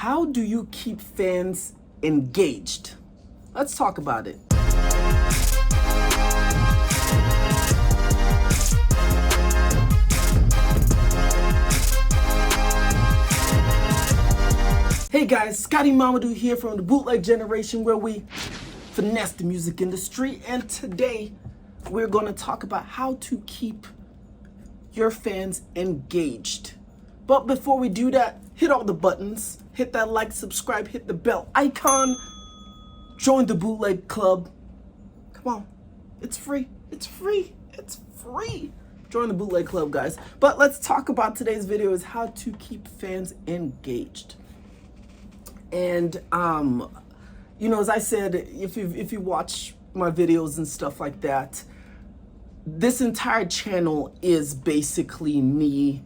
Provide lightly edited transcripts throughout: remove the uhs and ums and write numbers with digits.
How do you keep fans engaged? Let's talk about it. Hey guys, Scotty Mamadou here from the Bootleg generation, where we finesse the music industry, and today we're going to talk about how to keep your fans engaged. But before we do that, hit all the buttons, hit that like, subscribe, hit the bell icon, join the Bootleg Club. Come on, it's free, it's free, it's free. Join the Bootleg Club, guys. But let's talk about today's video is how to keep fans engaged. And you know, as I said, if you watch my videos and stuff like that, this entire channel is basically me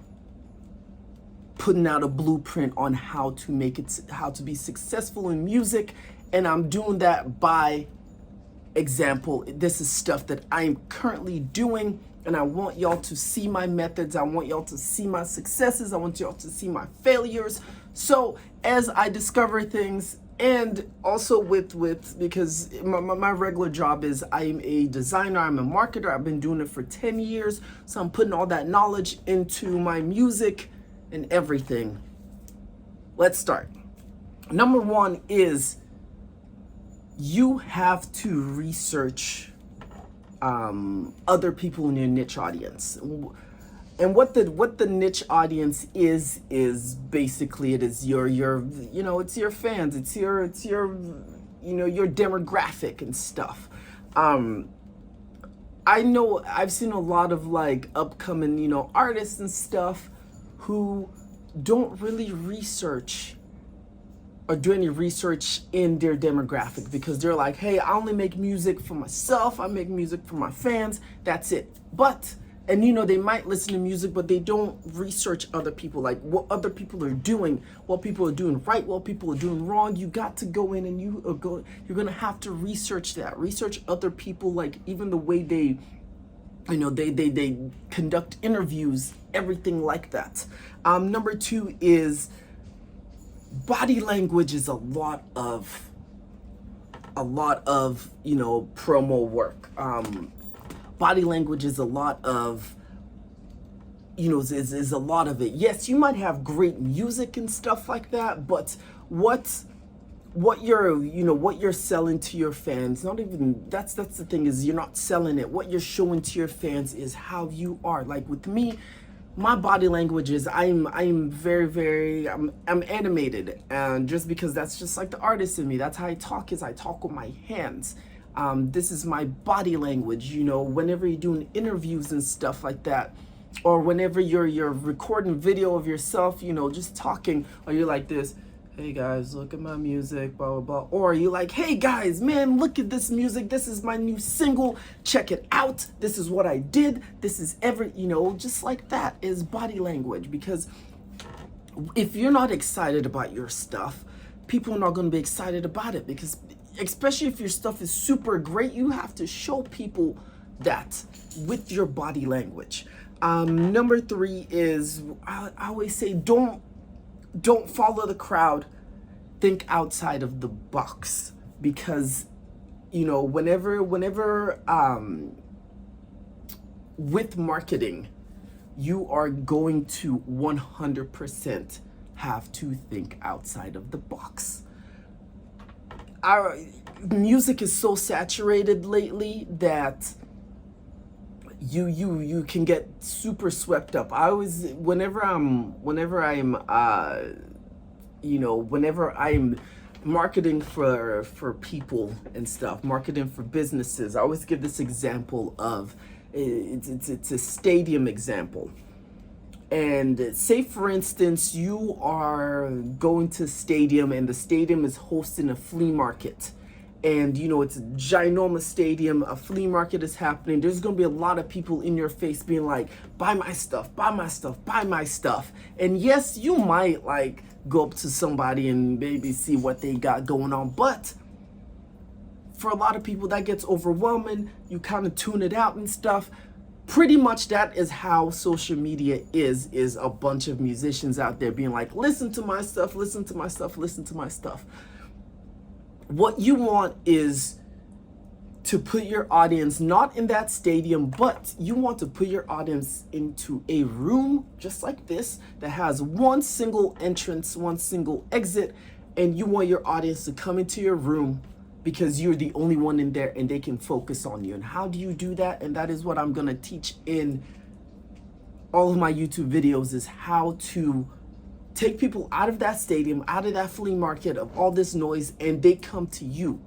putting out a blueprint on how to be successful in music, and I'm doing that by example. This is stuff that I'm currently doing, and I want y'all to see my methods. I want y'all to see my successes. I want y'all to see my failures. So as I discover things, and also because my regular job is I'm a designer, I'm a marketer, I've been doing it for 10 years. So I'm putting all that knowledge into my music and everything. Let's start. Number one is you have to research other people in your niche audience. And what the niche audience is basically, it is your you know, it's your fans, it's your you know, your demographic and stuff. I know I've seen a lot of like upcoming, you know, artists and stuff who don't really research or do any research in their demographic, because they're like, hey, I only make music for myself, I make music for my fans, that's it. And you know, they might listen to music, but they don't research other people, like what other people are doing, what people are doing right, what people are doing wrong. You got to go in and you're gonna have to research that. Research other people, like even the way they, you know, they conduct interviews, everything like that. Number two is body language is a lot of you know, promo work. Body language is a lot of, you know, is a lot of it. Yes, you might have great music and stuff like that, but what you're selling to your fans, not even that's the thing, is you're not selling it. What you're showing to your fans is how you are. Like with me, my body language is I'm very I'm animated, and just because that's just like the artist in me, that's how I talk, is I talk with my hands. This is my body language, you know, whenever you're doing interviews and stuff like that, or whenever you're recording video of yourself, you know, just talking, or you're like this, hey guys, look at my music, blah, blah, blah. Or you're like, hey guys, man, look at this music. This is my new single. Check it out. This is what I did. This is you know, just like that is body language. Because if you're not excited about your stuff, people are not going to be excited about it, because especially if your stuff is super great, you have to show people that with your body language. Number three is, I always say, don't follow the crowd, think outside of the box. Because, you know, whenever with marketing, you are going to 100% have to think outside of the box. Our music is so saturated lately that you can get super swept up. I always, whenever I'm marketing for people and stuff, marketing for businesses, I always give this example of, it's a stadium example. And say, for instance, you are going to a stadium and the stadium is hosting a flea market. And, you know, it's a ginormous stadium, a flea market is happening. There's going to be a lot of people in your face being like, buy my stuff, buy my stuff, buy my stuff. And yes, you might like go up to somebody and maybe see what they got going on. But for a lot of people, that gets overwhelming. You kind of tune it out and stuff. pretty much that is how social media is a bunch of musicians out there being like, listen to my stuff, listen to my stuff, listen to my stuff. What you want is to put your audience not in that stadium, but you want to put your audience into a room just like this that has one single entrance, one single exit, and you want your audience to come into your room because you're the only one in there and they can focus on you. And how do you do that? And that is what I'm gonna teach in all of my YouTube videos, is how to take people out of that stadium, out of that flea market of all this noise, and they come to you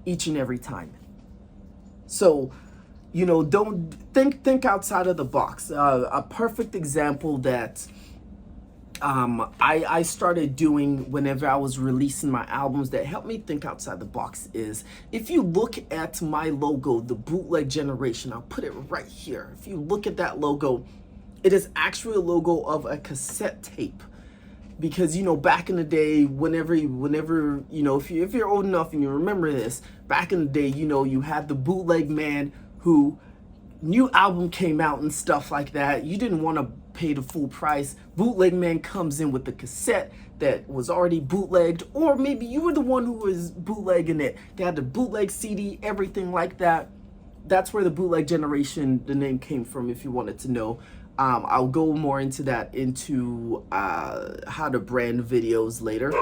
each and every time. So, you know, don't think outside of the box. A perfect example that I started doing whenever I was releasing my albums that helped me think outside the box is, if you look at my logo, the Bootleg Generation, I'll put it right here. If you look at that logo, it is actually a logo of a cassette tape. Because, you know, back in the day, whenever you know, if you're old enough and you remember this, back in the day, you know, you had the bootleg man who, new album came out and stuff like that. You didn't want to pay the full price. Bootleg man comes in with the cassette that was already bootlegged, or maybe you were the one who was bootlegging it. They had the bootleg CD, everything like that. That's where the Bootleg Generation, the name, came from, if you wanted to know. I'll go more into that, into how to brand videos later.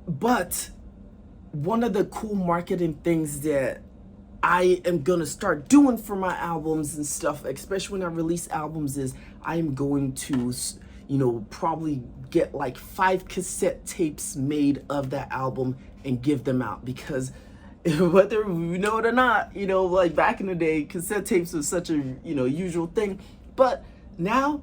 But one of the cool marketing things that I am gonna start doing for my albums and stuff, especially when I release albums, is I am going to, you know, probably get like 5 cassette tapes made of that album and give them out. Because whether you know it or not, you know, like back in the day, cassette tapes was such a, you know, usual thing. But now,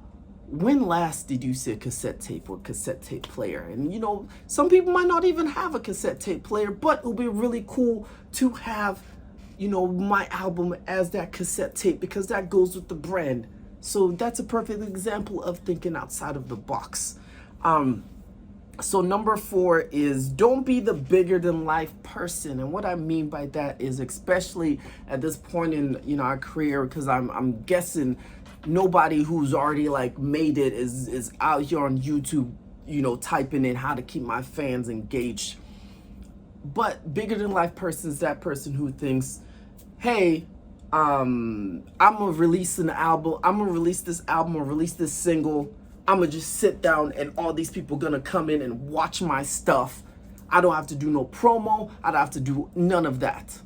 when last did you see a cassette tape or cassette tape player? And, you know, some people might not even have a cassette tape player, but it'll be really cool to have, you know, my album as that cassette tape, because that goes with the brand. So that's a perfect example of thinking outside of the box. So number 4 is, don't be the bigger than life person. And what I mean by that is, especially at this point in, you know, our career, because I'm guessing nobody who's already like made it is out here on YouTube, you know, typing in how to keep my fans engaged. But bigger than life person is that person who thinks, hey, I'm gonna release an album, I'm gonna release this album or release this single, I'm gonna just sit down and all these people gonna come in and watch my stuff. I don't have to do no promo, I don't have to do none of that.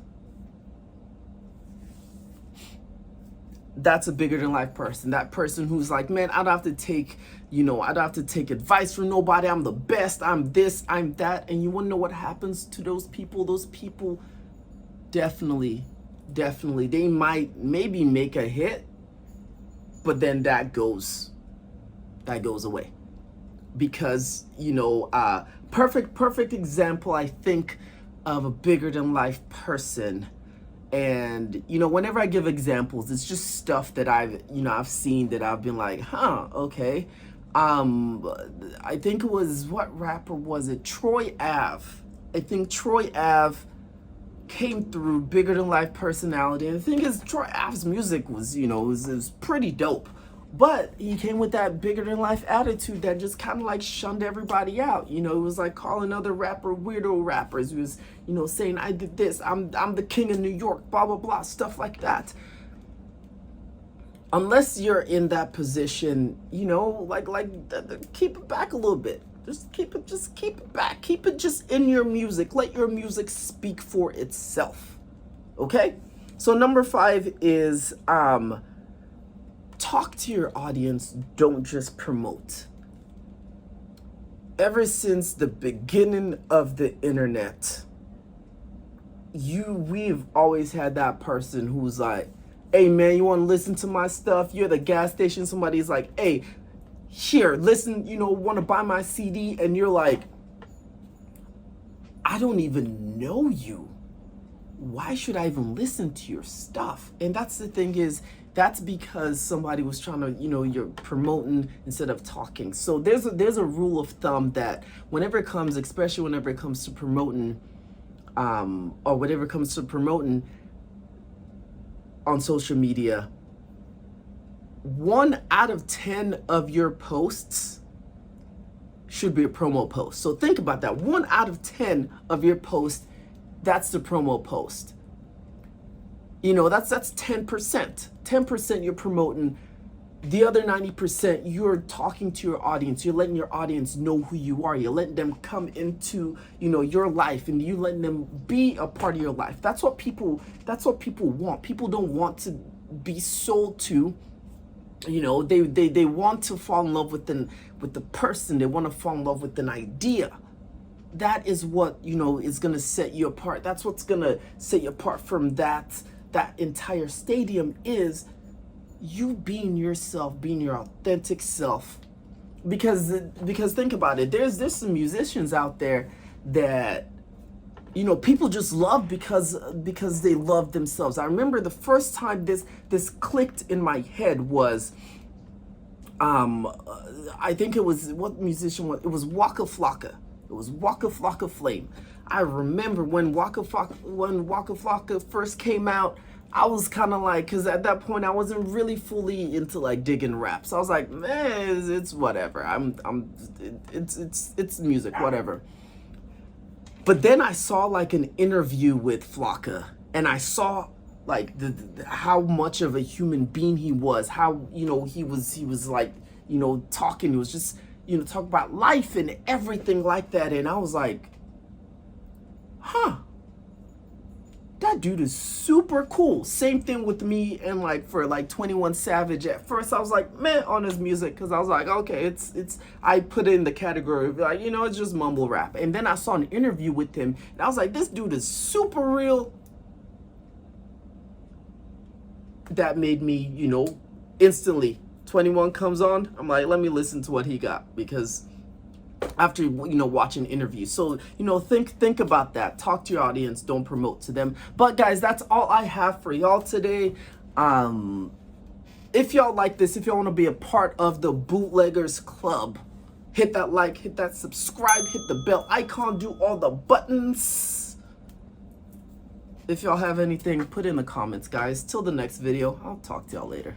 That's a bigger than life person. That person who's like, man, I don't have to take, you know, I don't have to take advice from nobody. I'm the best, I'm this, I'm that. And you wanna know what happens to those people? Those people definitely, they might maybe make a hit, but then that goes away. Because, you know, perfect example, I think, of a bigger than life person. And, you know, whenever I give examples, it's just stuff that I've seen that I've been like, huh, okay. I think it was, what rapper was it? Troy Ave. I think Troy Ave came through, bigger than life personality. And the thing is, Troy Ave's music was, you know, was pretty dope. But he came with that bigger than life attitude that just kind of like shunned everybody out. You know, it was like calling other weirdo rappers. He was, you know, saying, I did this, I'm the king of New York, blah, blah, blah, stuff like that. Unless you're in that position, you know, like keep it back a little bit. Just keep it back. Keep it just in your music. Let your music speak for itself. Okay? So number 5 is, talk to your audience, don't just promote. Ever since the beginning of the internet, we've always had that person who's like, hey man, you want to listen to my stuff? You're at the gas station, somebody's like, hey, here, listen, you know, want to buy my CD? And you're like, I don't even know you. Why should I even listen to your stuff? And that's the thing is, that's because somebody was trying to, you know, you're promoting instead of talking. So there's a rule of thumb that whenever it comes, especially whenever it comes to promoting, or whatever comes to promoting on social media, 1 out of 10 of your posts should be a promo post. So think about that. 1 out of 10 of your posts, that's the promo post. You know, that's 10%. 10% you're promoting. The other 90%, you're talking to your audience. You're letting your audience know who you are. You're letting them come into, you know, your life, and you letting them be a part of your life. That's what people want. People don't want to be sold to. You know, they want to fall in love with the person. They want to fall in love with an idea. That is what, you know, is going to set you apart. That's what's going to set you apart from that entire stadium, is you being yourself, being your authentic self. Because think about it, there's some musicians out there that, you know, people just love because they love themselves. I remember the first time this clicked in my head was, I think it was, what musician was it? Was Waka Flocka. It was Waka Flocka Flame. I remember when Waka Flocka first came out, I was kind of like, because at that point I wasn't really fully into like digging rap. So I was like, man, it's whatever. It's music, whatever. But then I saw like an interview with Flocka, and I saw like how much of a human being he was. How, you know, he was like, you know, talking. He was just, you know, talk about life and everything like that. And I was like, huh. That dude is super cool. Same thing with me, and like for like 21 Savage. At first I was like, man, on his music, because I was like, okay, it's I put it in the category of like, you know, it's just mumble rap. And then I saw an interview with him, and I was like, this dude is super real. That made me, you know, instantly, 21 comes on, I'm like, let me listen to what he got, because after, you know, watching interviews. So, you know, think about that. Talk to your audience, don't promote to them. But guys, that's all I have for y'all today. If y'all like this, if y'all want to be a part of the Bootleggers Club, hit that like, hit that subscribe, hit the bell icon, do all the buttons. If y'all have anything, put in the comments, guys. Till the next video, I'll talk to y'all later.